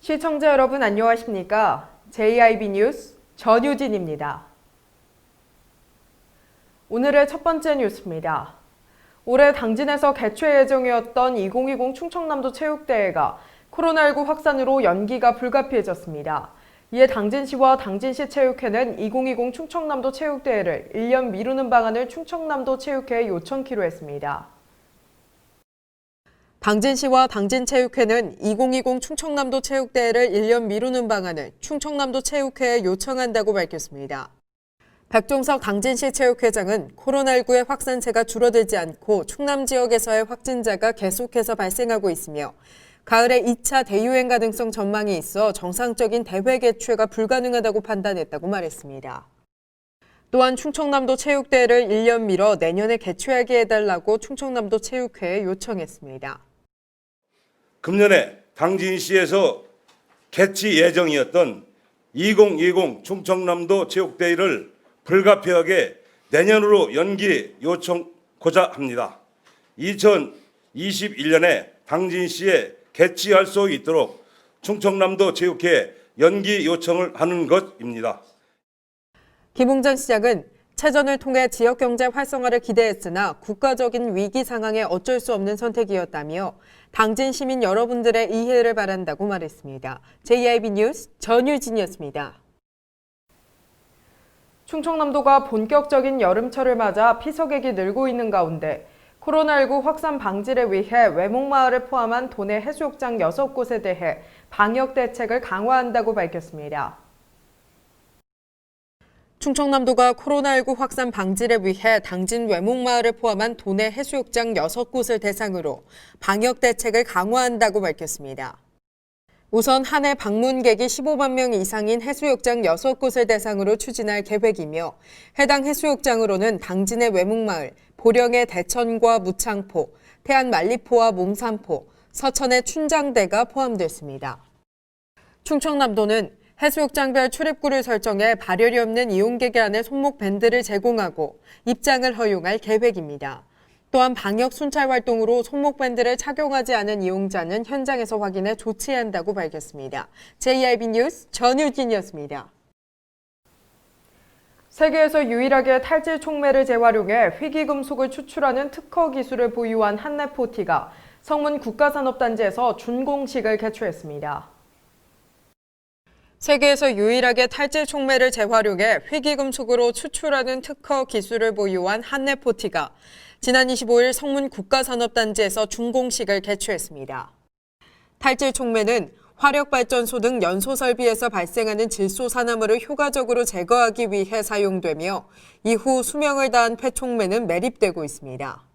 시청자 여러분 안녕하십니까? JIB 뉴스 전유진입니다. 오늘의 첫 번째 뉴스입니다. 올해 당진에서 개최 예정이었던 2020 충청남도 체육대회가 코로나19 확산으로 연기가 불가피해졌습니다. 이에 당진시와 당진시 체육회는 2020 충청남도 체육대회를 1년 미루는 방안을 충청남도 체육회에 요청키로 했습니다. 당진시와 당진체육회는 2020 충청남도 체육대회를 1년 미루는 방안을 충청남도 체육회에 요청한다고 밝혔습니다. 백종석 당진시 체육회장은 코로나19의 확산세가 줄어들지 않고 충남 지역에서의 확진자가 계속해서 발생하고 있으며 가을에 2차 대유행 가능성 전망이 있어 정상적인 대회 개최가 불가능하다고 판단했다고 말했습니다. 또한 충청남도 체육대회를 1년 미뤄 내년에 개최하게 해달라고 충청남도 체육회에 요청했습니다. 금년에 당진시에서 개최 예정이었던 2020 충청남도 체육대회를 불가피하게 내년으로 연기 요청고자 합니다. 2021년에 당진시에 개최할 수 있도록 충청남도 체육회에 연기 요청을 하는 것입니다. 김웅전 시장은 체전을 통해 지역경제 활성화를 기대했으나 국가적인 위기 상황에 어쩔 수 없는 선택이었다며 당진 시민 여러분들의 이해를 바란다고 말했습니다. JIB 뉴스 전유진이었습니다. 충청남도가 본격적인 여름철을 맞아 피서객이 늘고 있는 가운데 코로나19 확산 방지를 위해 외목마을을 포함한 도내 해수욕장 6곳에 대해 방역 대책을 강화한다고 밝혔습니다. 충청남도가 코로나19 확산 방지를 위해 당진 외목마을을 포함한 도내 해수욕장 6곳을 대상으로 방역 대책을 강화한다고 밝혔습니다. 우선 한 해 방문객이 15만 명 이상인 해수욕장 6곳을 대상으로 추진할 계획이며 해당 해수욕장으로는 당진의 외목마을, 보령의 대천과 무창포, 태안 만리포와 몽산포, 서천의 춘장대가 포함됐습니다. 충청남도는 해수욕장별 출입구를 설정해 발열이 없는 이용객에 한해 손목 밴드를 제공하고 입장을 허용할 계획입니다. 또한 방역 순찰 활동으로 손목 밴드를 착용하지 않은 이용자는 현장에서 확인해 조치한다고 밝혔습니다. JIB 뉴스 전유진이었습니다. 세계에서 유일하게 탈질 촉매를 재활용해 희귀금속을 추출하는 특허 기술을 보유한 한내포티가 성문 국가산업단지에서 준공식을 개최했습니다. 세계에서 유일하게 탈질 촉매를 재활용해 희귀금속으로 추출하는 특허 기술을 보유한 한내포티가 지난 25일 성문 국가산업단지에서 준공식을 개최했습니다. 탈질 촉매는 화력발전소 등 연소 설비에서 발생하는 질소산화물을 효과적으로 제거하기 위해 사용되며 이후 수명을 다한 폐촉매는 매립되고 있습니다.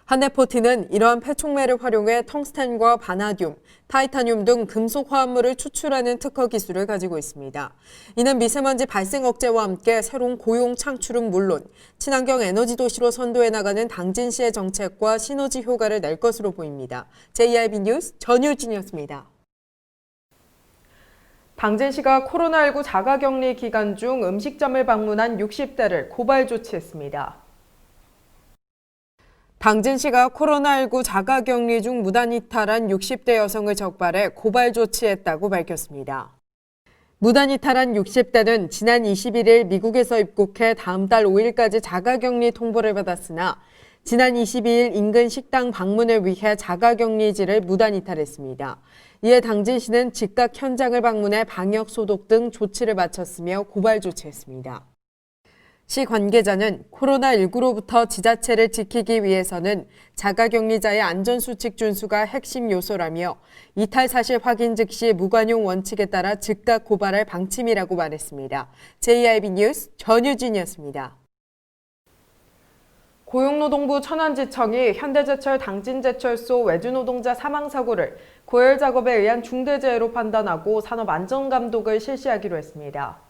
한내포티는 이러한 폐촉매를 활용해 텅스텐과 바나듐, 타이타늄 등 금속 화합물을 추출하는 특허 기술을 가지고 있습니다. 이는 미세먼지 발생 억제와 함께 새로운 고용 창출은 물론 친환경 에너지 도시로 선도해 나가는 당진시의 정책과 시너지 효과를 낼 것으로 보입니다. JIB 뉴스 전유진이었습니다. 당진시가 코로나19 자가격리 기간 중 음식점을 방문한 60대를 고발 조치했습니다. 당진시가 코로나19 자가격리 중 무단 이탈한 60대 여성을 적발해 고발 조치했다고 밝혔습니다. 무단 이탈한 60대는 지난 21일 미국에서 입국해 다음 달 5일까지 자가격리 통보를 받았으나 지난 22일 인근 식당 방문을 위해 자가격리지를 무단 이탈했습니다. 이에 당진시는 즉각 현장을 방문해 방역 소독 등 조치를 마쳤으며 고발 조치했습니다. 시 관계자는 코로나19로부터 지자체를 지키기 위해서는 자가격리자의 안전수칙 준수가 핵심 요소라며 이탈 사실 확인 즉시 무관용 원칙에 따라 즉각 고발할 방침이라고 말했습니다. JIB 뉴스 전유진이었습니다. 고용노동부 천안지청이 현대제철 당진제철소 외주노동자 사망사고를 고열 작업에 의한 중대재해로 판단하고 산업안전감독을 실시하기로 했습니다.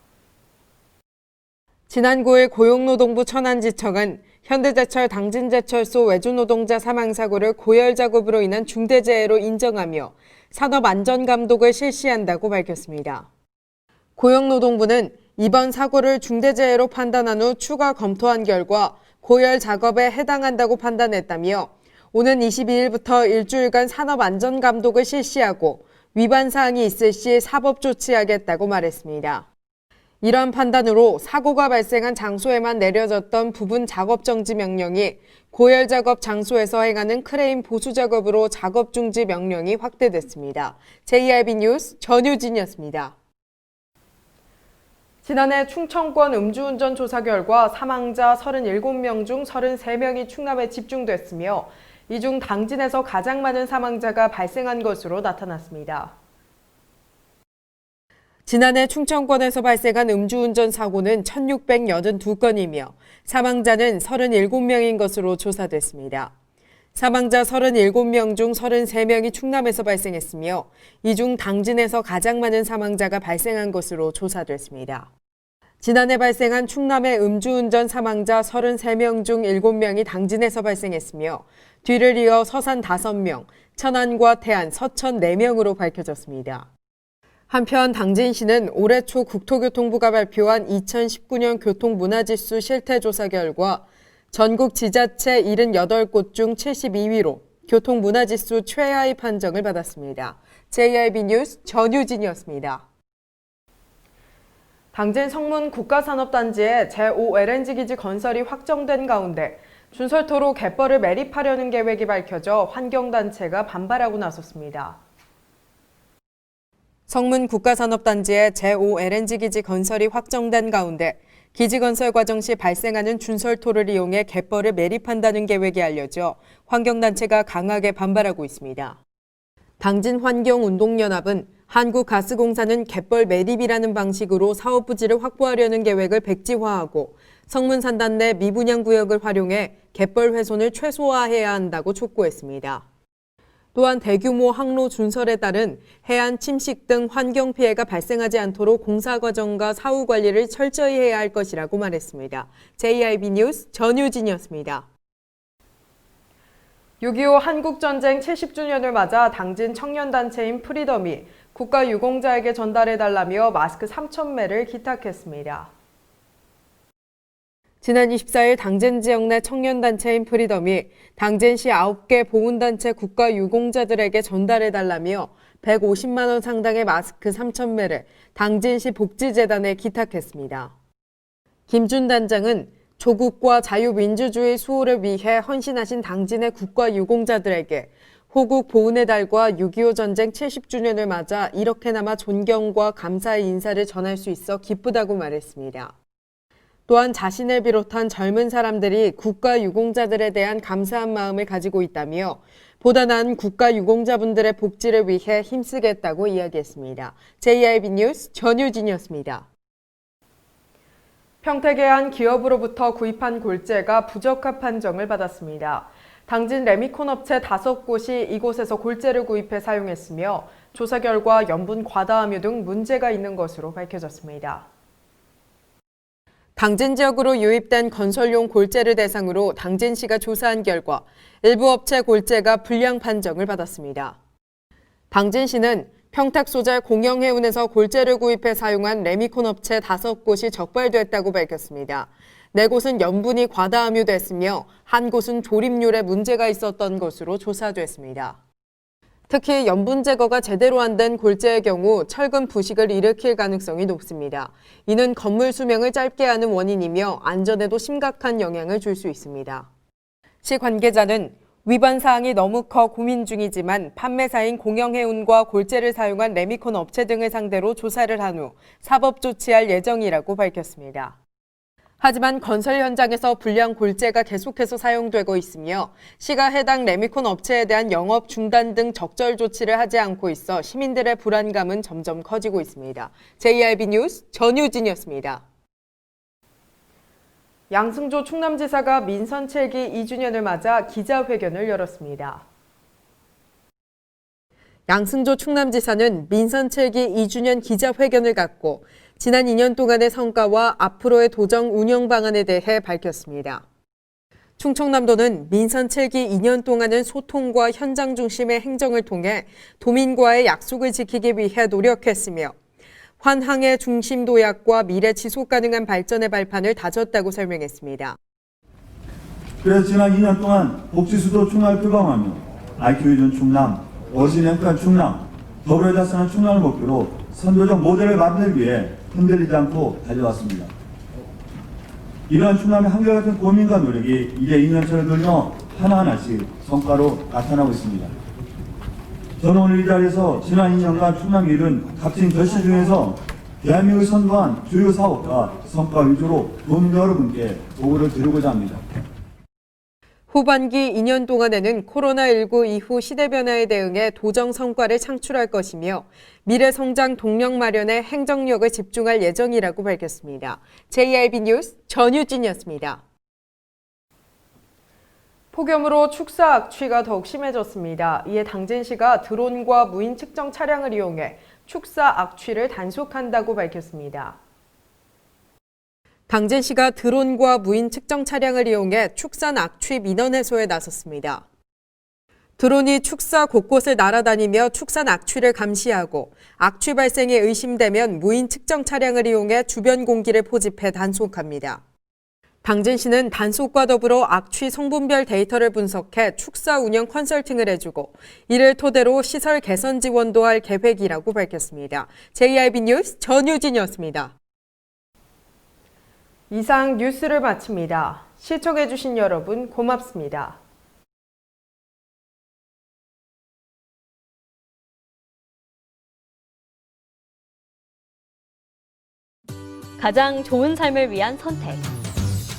지난 9일 고용노동부 천안지청은 현대제철 당진제철소 외주노동자 사망사고를 고열 작업으로 인한 중대재해로 인정하며 산업안전감독을 실시한다고 밝혔습니다. 고용노동부는 이번 사고를 중대재해로 판단한 후 추가 검토한 결과 고열 작업에 해당한다고 판단했다며 오는 22일부터 일주일간 산업안전감독을 실시하고 위반 사항이 있을 시 사법 조치하겠다고 말했습니다. 이러한 판단으로 사고가 발생한 장소에만 내려졌던 부분 작업 정지 명령이 고열 작업 장소에서 행하는 크레인 보수 작업으로 작업 중지 명령이 확대됐습니다. JRB 뉴스 전유진이었습니다. 지난해 충청권 음주운전 조사 결과 사망자 37명 중 33명이 충남에 집중됐으며 이 중 당진에서 가장 많은 사망자가 발생한 것으로 나타났습니다. 지난해 충청권에서 발생한 음주운전 사고는 1,682건이며 사망자는 37명인 것으로 조사됐습니다. 사망자 37명 중 33명이 충남에서 발생했으며 이 중 당진에서 가장 많은 사망자가 발생한 것으로 조사됐습니다. 지난해 발생한 충남의 음주운전 사망자 33명 중 7명이 당진에서 발생했으며 뒤를 이어 서산 5명, 천안과 태안, 서천 4명으로 밝혀졌습니다. 한편 당진시는 올해 초 국토교통부가 발표한 2019년 교통문화지수 실태조사 결과 전국 지자체 78곳 중 72위로 교통문화지수 최하위 판정을 받았습니다. JRB 뉴스 전유진이었습니다. 당진 성문 국가산업단지에 제5 LNG 기지 건설이 확정된 가운데 준설토로 갯벌을 매립하려는 계획이 밝혀져 환경단체가 반발하고 나섰습니다. 성문 국가산업단지에 제5 LNG 기지 건설이 확정된 가운데 기지 건설 과정 시 발생하는 준설토를 이용해 갯벌을 매립한다는 계획이 알려져 환경단체가 강하게 반발하고 있습니다. 당진환경운동연합은 한국가스공사는 갯벌 매립이라는 방식으로 사업 부지를 확보하려는 계획을 백지화하고 성문산단 내 미분양 구역을 활용해 갯벌 훼손을 최소화해야 한다고 촉구했습니다. 또한 대규모 항로 준설에 따른 해안 침식 등 환경 피해가 발생하지 않도록 공사 과정과 사후 관리를 철저히 해야 할 것이라고 말했습니다. JRB 뉴스 전유진이었습니다. 6.25 한국전쟁 70주년을 맞아 당진 청년단체인 프리덤이 국가유공자에게 전달해달라며 마스크 3,000매를 기탁했습니다. 지난 24일 당진 지역 내 청년단체인 프리덤이 당진시 9개 보훈단체 국가유공자들에게 전달해달라며 150만 원 상당의 마스크 3,000매를 당진시 복지재단에 기탁했습니다. 김준 단장은 조국과 자유민주주의 수호를 위해 헌신하신 당진의 국가유공자들에게 호국 보훈의 달과 6.25 전쟁 70주년을 맞아 이렇게나마 존경과 감사의 인사를 전할 수 있어 기쁘다고 말했습니다. 또한 자신을 비롯한 젊은 사람들이 국가유공자들에 대한 감사한 마음을 가지고 있다며 보다 나은 국가유공자분들의 복지를 위해 힘쓰겠다고 이야기했습니다. JRB 뉴스 전유진이었습니다. 평택의 한 기업으로부터 구입한 골재가 부적합 판정을 받았습니다. 당진 레미콘 업체 5곳이 이곳에서 골재를 구입해 사용했으며 조사 결과 염분 과다 함유 등 문제가 있는 것으로 밝혀졌습니다. 당진 지역으로 유입된 건설용 골재를 대상으로 당진시가 조사한 결과 일부 업체 골재가 불량 판정을 받았습니다. 당진시는 평택 소재 공영해운에서 골재를 구입해 사용한 레미콘 업체 5곳이 적발됐다고 밝혔습니다. 4곳은 염분이 과다 함유됐으며 한 곳은 조립률에 문제가 있었던 것으로 조사됐습니다. 특히 염분 제거가 제대로 안 된 골재의 경우 철근 부식을 일으킬 가능성이 높습니다. 이는 건물 수명을 짧게 하는 원인이며 안전에도 심각한 영향을 줄 수 있습니다. 시 관계자는 위반 사항이 너무 커 고민 중이지만 판매사인 공영해운과 골재를 사용한 레미콘 업체 등을 상대로 조사를 한 후 사법 조치할 예정이라고 밝혔습니다. 하지만 건설 현장에서 불량 골재가 계속해서 사용되고 있으며 시가 해당 레미콘 업체에 대한 영업 중단 등 적절 조치를 하지 않고 있어 시민들의 불안감은 점점 커지고 있습니다. JRB 뉴스 전유진이었습니다. 양승조 충남지사가 민선 7기 2주년을 맞아 기자회견을 열었습니다. 양승조 충남지사는 민선 7기 2주년 기자회견을 갖고 지난 2년 동안의 성과와 앞으로의 도정 운영 방안에 대해 밝혔습니다. 충청남도는 민선 7기 2년 동안은 소통과 현장 중심의 행정을 통해 도민과의 약속을 지키기 위해 노력했으며 환항의 중심 도약과 미래 지속 가능한 발전의 발판을 다졌다고 설명했습니다. 그래서 지난 2년 동안 복지수도 충남을 표방하며 IQ 기준 충남, 어신행간 충남, 더불어 자선한 충남을 목표로 선도적 모델을 만들기 위해 흔들리지 않고 달려왔습니다. 이러한 충남의 한결같은 고민과 노력이 이제 2년차를 돌며 하나하나씩 성과로 나타나고 있습니다. 저는 오늘 이 자리에서 지난 2년간 충남이 이룬 값진 결실 중에서 대한민국이 선도한 주요 사업과 성과 위주로 도민 여러분께 보고를 드리고자 합니다. 후반기 2년 동안에는 코로나19 이후 시대 변화에 대응해 도정 성과를 창출할 것이며 미래 성장 동력 마련에 행정력을 집중할 예정이라고 밝혔습니다. JRB 뉴스 전유진이었습니다. 폭염으로 축사 악취가 더욱 심해졌습니다. 이에 당진시가 드론과 무인 측정 차량을 이용해 축사 악취를 단속한다고 밝혔습니다. 당진시가 드론과 무인 측정 차량을 이용해 축산 악취 민원 해소에 나섰습니다. 드론이 축사 곳곳을 날아다니며 축산 악취를 감시하고 악취 발생이 의심되면 무인 측정 차량을 이용해 주변 공기를 포집해 단속합니다. 당진시는 단속과 더불어 악취 성분별 데이터를 분석해 축사 운영 컨설팅을 해주고 이를 토대로 시설 개선 지원도 할 계획이라고 밝혔습니다. JRB 뉴스 전유진이었습니다. 이상 뉴스를 마칩니다. 시청해주신 여러분 고맙습니다. 가장 좋은 삶을 위한 선택.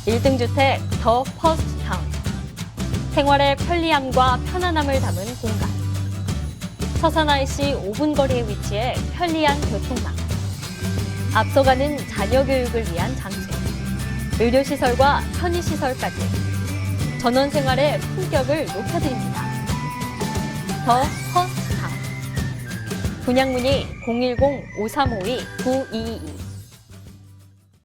1등 주택 더 퍼스트 타운. 생활의 편리함과 편안함을 담은 공간. 서산 IC 5분 거리에 위치해 편리한 교통망. 앞서가는 자녀 교육을 위한 장치. 의료시설과 편의시설까지 전원 생활의 품격을 높여드립니다. 더 퍼스트 타운. 분양 문의 010-5352-9222